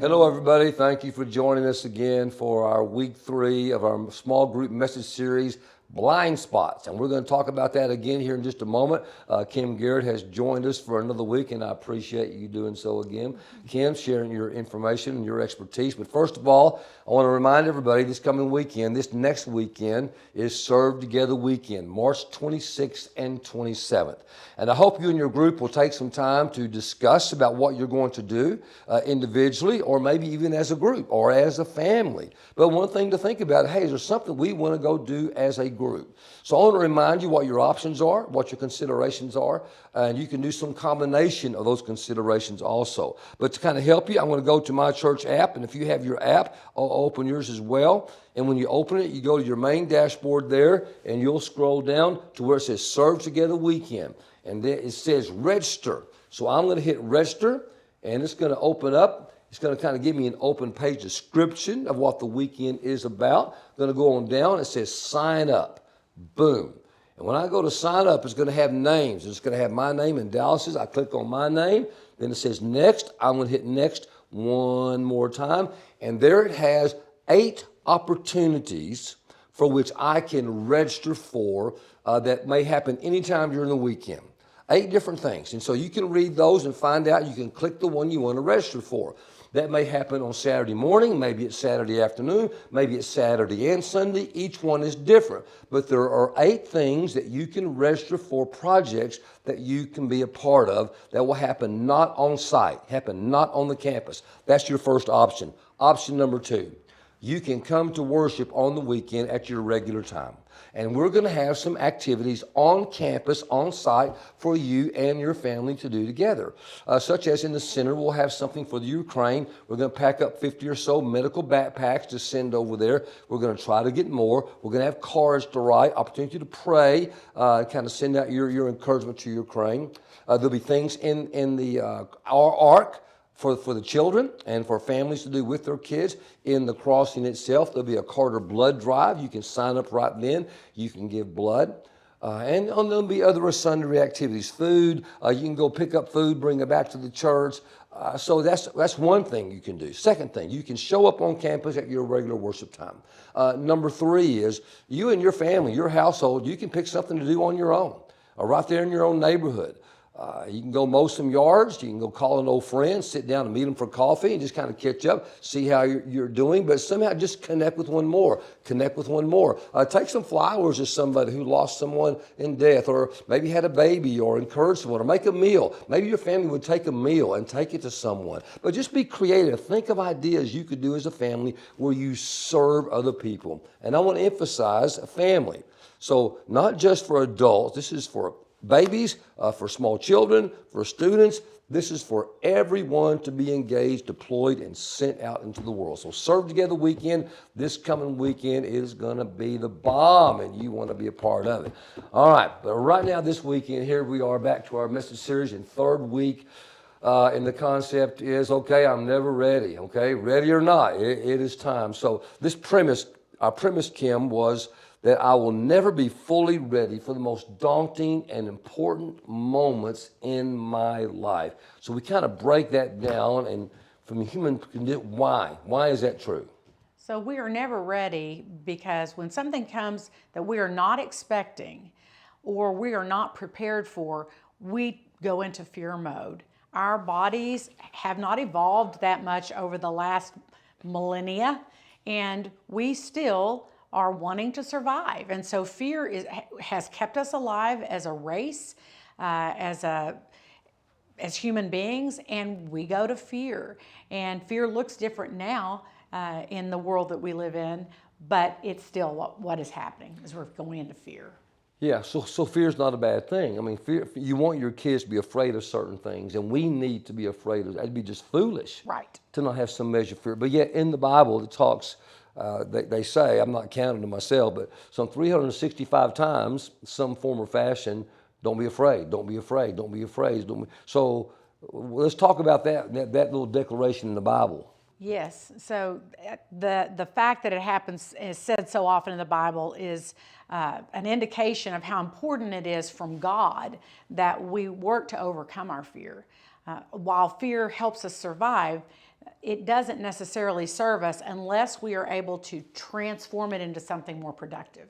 Hello, everybody. Thank you for joining us again for our week 3 of our small group message series, Blind Spots. And we're going to talk about that again here in just a moment. Kim Garrett has joined us for another week, and I appreciate you doing so again. Kim, sharing your information and your expertise. But first of all, I want to remind everybody this coming weekend, this next weekend, is Serve Together Weekend, March 26th and 27th. And I hope you and your group will take some time to discuss about what you're going to do individually, or maybe even as a group or as a family. But one thing to think about, hey, is there something we want to go do as a group? So I want to remind you what your options are, what your considerations are, and you can do some combination of those considerations also. But to kind of help you, I'm going to go to my church app, and if you have your app, I'll open yours as well. And when you open it, you go to your main dashboard there, and you'll scroll down to where it says Serve Together Weekend. And then it says register. So I'm going to hit register, and it's going to open up. It's going to kind of give me an open page description of what the weekend is about. I'm going to go on down. It says sign up. Boom. And when I go to sign up, it's going to have names. It's going to have my name and Dallas's. I click on my name. Then it says next. I'm going to hit next one more time. And there it has 8 opportunities for which I can register for that may happen anytime during the weekend. 8 different things. And so you can read those and find out. You can click the one you want to register for. That may happen on Saturday morning, maybe it's Saturday afternoon, maybe it's Saturday and Sunday. Each one is different. But there are 8 things that you can register for, projects that you can be a part of that will happen not on site, happen not on the campus. That's your first option. Option number 2, you can come to worship on the weekend at your regular time. And we're going to have some activities on campus, on site, for you and your family to do together. Such as in the center, we'll have something for the Ukraine. We're going to pack up 50 or so medical backpacks to send over there. We're going to try to get more. We're going to have cards to write, opportunity to pray, kind of send out your encouragement to Ukraine. There'll be things in the our ark for the children and for families to do with their kids. In the crossing itself, there'll be a Carter blood drive. You can sign up right then. You can give blood. And there'll be other sundry activities. Food, you can go pick up food, bring it back to the church. So that's one thing you can do. Second thing, you can show up on campus at your regular worship time. Number 3 is you and your family, your household, you can pick something to do on your own, right there in your own neighborhood. You can go mow some yards. You can go call an old friend, sit down and meet them for coffee and just kind of catch up, see how you're doing, but somehow just connect with one more. Take some flowers to somebody who lost someone in death, or maybe had a baby, or encourage someone, or make a meal. Maybe your family would take a meal and take it to someone. But just be creative. Think of ideas you could do as a family where you serve other people. And I want to emphasize a family. So not just for adults. This is for babies, for small children, for students. This is for everyone to be engaged, deployed, and sent out into the world. So Serve Together Weekend, this coming weekend is going to be the bomb, and you want to be a part of it. All right, but right now this weekend, here we are back to our message series in 3rd week. And the concept is, okay, I'm never ready, okay? Ready or not, it is time. So our premise, Kim, was that I will never be fully ready for the most daunting and important moments in my life. So we kind of break that down, and from the human condition, why? Why is that true? So we are never ready because when something comes that we are not expecting or we are not prepared for, we go into fear mode. Our bodies have not evolved that much over the last millennia, and we still are wanting to survive. And so fear has kept us alive as a race, as human beings, and we go to fear. And fear looks different now in the world that we live in, but it's still what is happening is we're going into fear. Yeah, so fear is not a bad thing. I mean, fear, you want your kids to be afraid of certain things, and we need to be afraid of. That'd be just foolish, right, to not have some measure of fear. But yet in the Bible, it talks. They say, I'm not counting them myself, but some 365 times, some form or fashion, don't be afraid, don't be afraid, don't be afraid. So let's talk about that little declaration in the Bible. Yes, so the fact that it happens, is said so often in the Bible, is an indication of how important it is from God that we work to overcome our fear. While fear helps us survive, it doesn't necessarily serve us unless we are able to transform it into something more productive.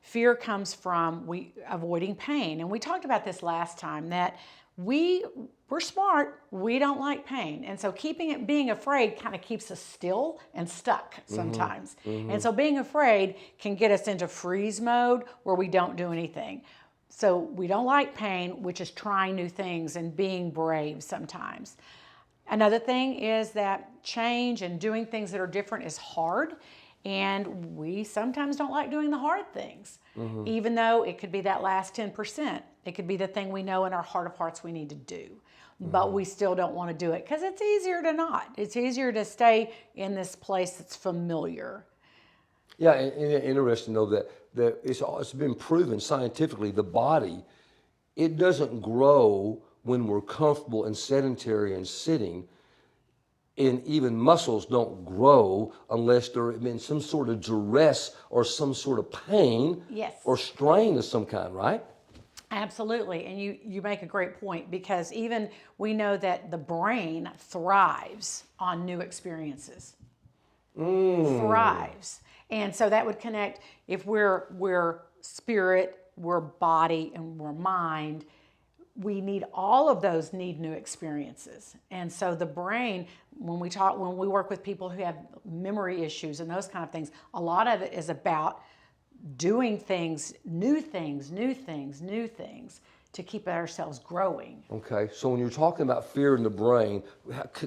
Fear comes from avoiding pain. And we talked about this last time, that we're smart, we don't like pain. And so being afraid kind of keeps us still and stuck sometimes. And so being afraid can get us into freeze mode where we don't do anything. So we don't like pain, which is trying new things and being brave sometimes. Another thing is that change and doing things that are different is hard. And we sometimes don't like doing the hard things, even though it could be that last 10%. It could be the thing we know in our heart of hearts we need to do. But we still don't want to do it because it's easier to not. It's easier to stay in this place that's familiar. Yeah, and interesting though that it's been proven scientifically, the body, it doesn't grow when we're comfortable and sedentary and sitting. And even muscles don't grow unless they're in some sort of duress or some sort of pain, Yes, or strain of some kind, right? absolutely. And you make a great point, because even we know that the brain thrives on new experiences. Thrives. And so that would connect, if we're spirit, we're body, and we're mind, we need all of those, need new experiences. And so the brain, when we work with people who have memory issues and those kind of things, a lot of it is about doing things, new things, to keep ourselves growing. Okay, so when you're talking about fear in the brain,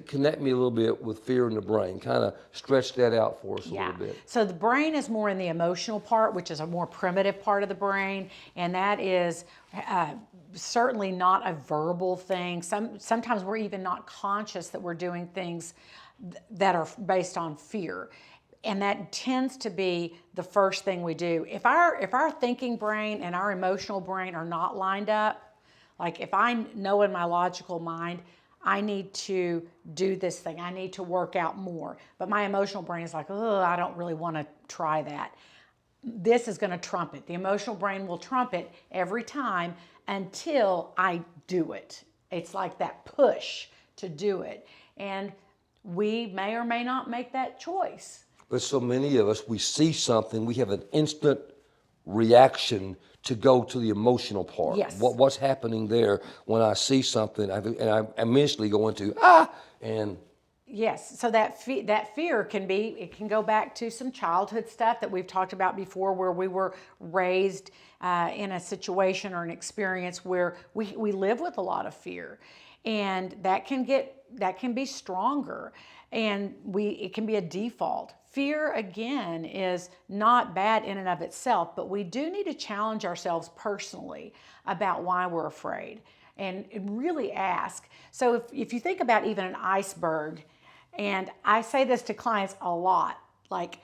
connect me a little bit with fear in the brain. Kind of stretch that out for us a little bit. So the brain is more in the emotional part, which is a more primitive part of the brain, and that is certainly not a verbal thing. Sometimes we're even not conscious that we're doing things that are based on fear. And that tends to be the first thing we do. If our thinking brain and our emotional brain are not lined up, like if I know in my logical mind, I need to do this thing, I need to work out more, but my emotional brain is like, oh, I don't really want to try that. This is going to trump it. The emotional brain will trump it every time until I do it. It's like that push to do it. And we may or may not make that choice. But so many of us, we see something, we have an instant reaction to go to the emotional part. Yes. What's happening there when I see something, and I immediately go into, and Yes, so that fear it can go back to some childhood stuff that we've talked about before, where we were raised in a situation or an experience where we live with a lot of fear, and that can be stronger, and it can be a default. Fear, again, is not bad in and of itself, but we do need to challenge ourselves personally about why we're afraid, and really ask. So if you think about even an iceberg, and I say this to clients a lot, like,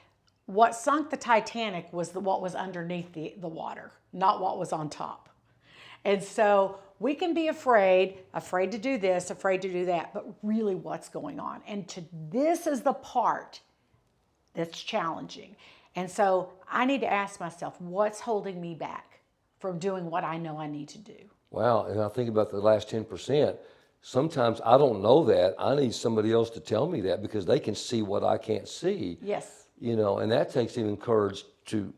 what sunk the Titanic was what was underneath the water, not what was on top. And so we can be afraid to do this, afraid to do that, but really what's going on? And this is the part that's challenging. And so I need to ask myself, what's holding me back from doing what I know I need to do? wow, and I think about the last 10%. Sometimes I don't know that. I need somebody else to tell me that, because they can see what I can't see. Yes. And that takes even courage to,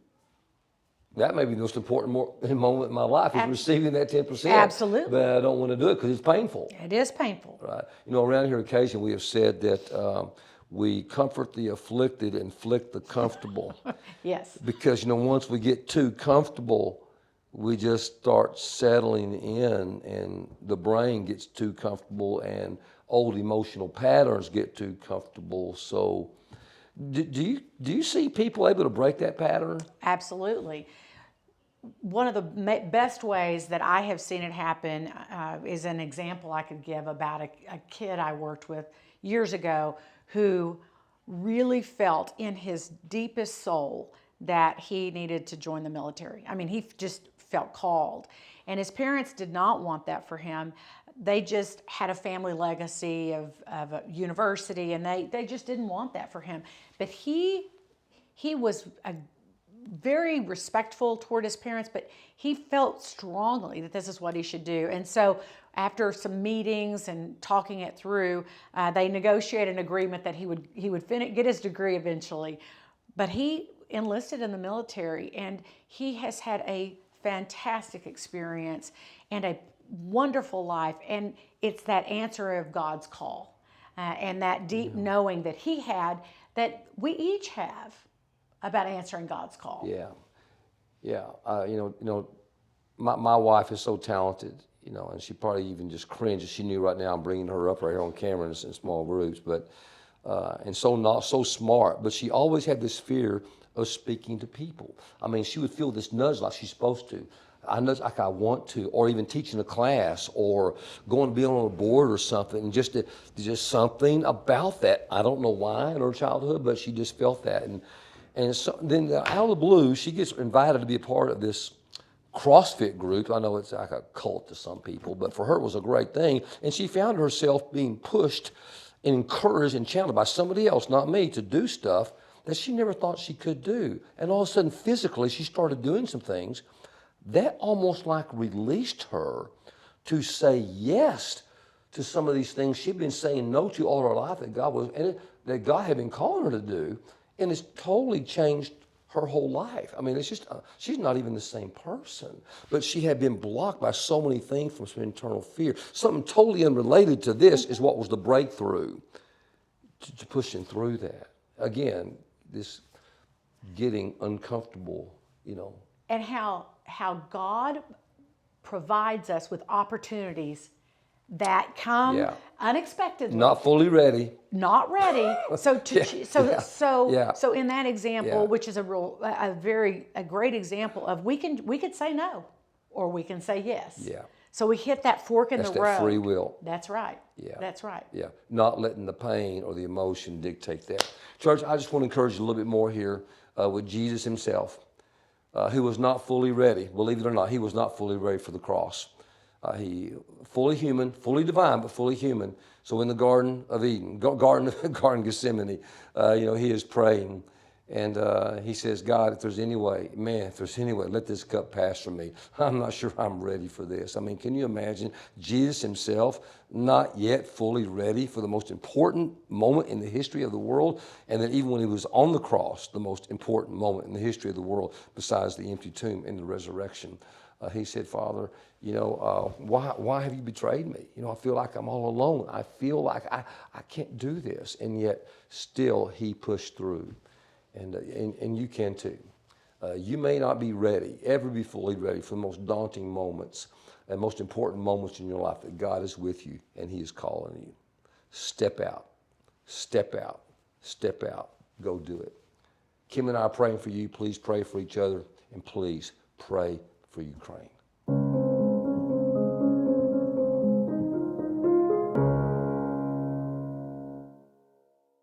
that may be the most important moment in my life, is receiving that 10%. Absolutely. But I don't want to do it because it's painful. It is painful. Right. Around here occasionally we have said that we comfort the afflicted, inflict the comfortable. Yes. Because, once we get too comfortable, we just start settling in, and the brain gets too comfortable, and old emotional patterns get too comfortable. So do you see people able to break that pattern? Absolutely. One of the best ways that I have seen it happen is an example I could give about a kid I worked with years ago who really felt in his deepest soul that he needed to join the military. I mean, he just felt called. And his parents did not want that for him. They just had a family legacy of a university, and they just didn't want that for him. But he was very respectful toward his parents, but he felt strongly that this is what he should do. And so after some meetings and talking it through, they negotiated an agreement that he would get his degree eventually. But he enlisted in the military, and he has had a fantastic experience and a wonderful life. And it's that answer of God's call, and that deep knowing that he had, that we each have, about answering God's call. Yeah, yeah. My wife is so talented, and she probably even just cringed if she knew right now I'm bringing her up right here on camera in small groups, but and so not so smart. But she always had this fear of speaking to people. I mean, she would feel this nudge like she's supposed to. I nudge like I want to, or even teaching a class, or going to be on a board or something. And just something about that. I don't know why in her childhood, but she just felt that. And so then out of the blue, she gets invited to be a part of this CrossFit group. I know it's like a cult to some people, but for her it was a great thing. And she found herself being pushed and encouraged and challenged by somebody else, not me, to do stuff that she never thought she could do. And all of a sudden, physically, she started doing some things that almost like released her to say yes to some of these things she'd been saying no to all her life that God had been calling her to do. And it's totally changed her whole life. I mean, it's just, she's not even the same person. But she had been blocked by so many things from some internal fear. Something totally unrelated to this is what was the breakthrough to pushing through that. Again, this getting uncomfortable, And how God provides us with opportunities that come unexpectedly. Not fully ready. Not ready. So so in that example, Yeah. which is a great example of we could say no, or we can say yes. Yeah. So we hit that fork in That's the road. that free will. That's right. Yeah. That's right. Yeah. Not letting the pain or the emotion dictate that. Church, I just want to encourage you a little bit more here with Jesus himself, who was not fully ready. Believe it or not, he was not fully ready for the cross. He fully human, fully divine, but fully human. So in the Garden of Eden, Garden of Gethsemane, he is praying, and he says, God, if there's any way, let this cup pass from me. I'm not sure I'm ready for this. I mean, can you imagine Jesus himself not yet fully ready for the most important moment in the history of the world? And then even when he was on the cross, the most important moment in the history of the world, besides the empty tomb and the resurrection, he said, Father, why have you betrayed me? I feel like I'm all alone. I feel like I can't do this. And yet still he pushed through. And you can too. You may not be ready, ever be fully ready for the most daunting moments and most important moments in your life, that God is with you and he is calling you. Step out, step out, step out. Go do it. Kim and I are praying for you. Please pray for each other, and please pray for Ukraine.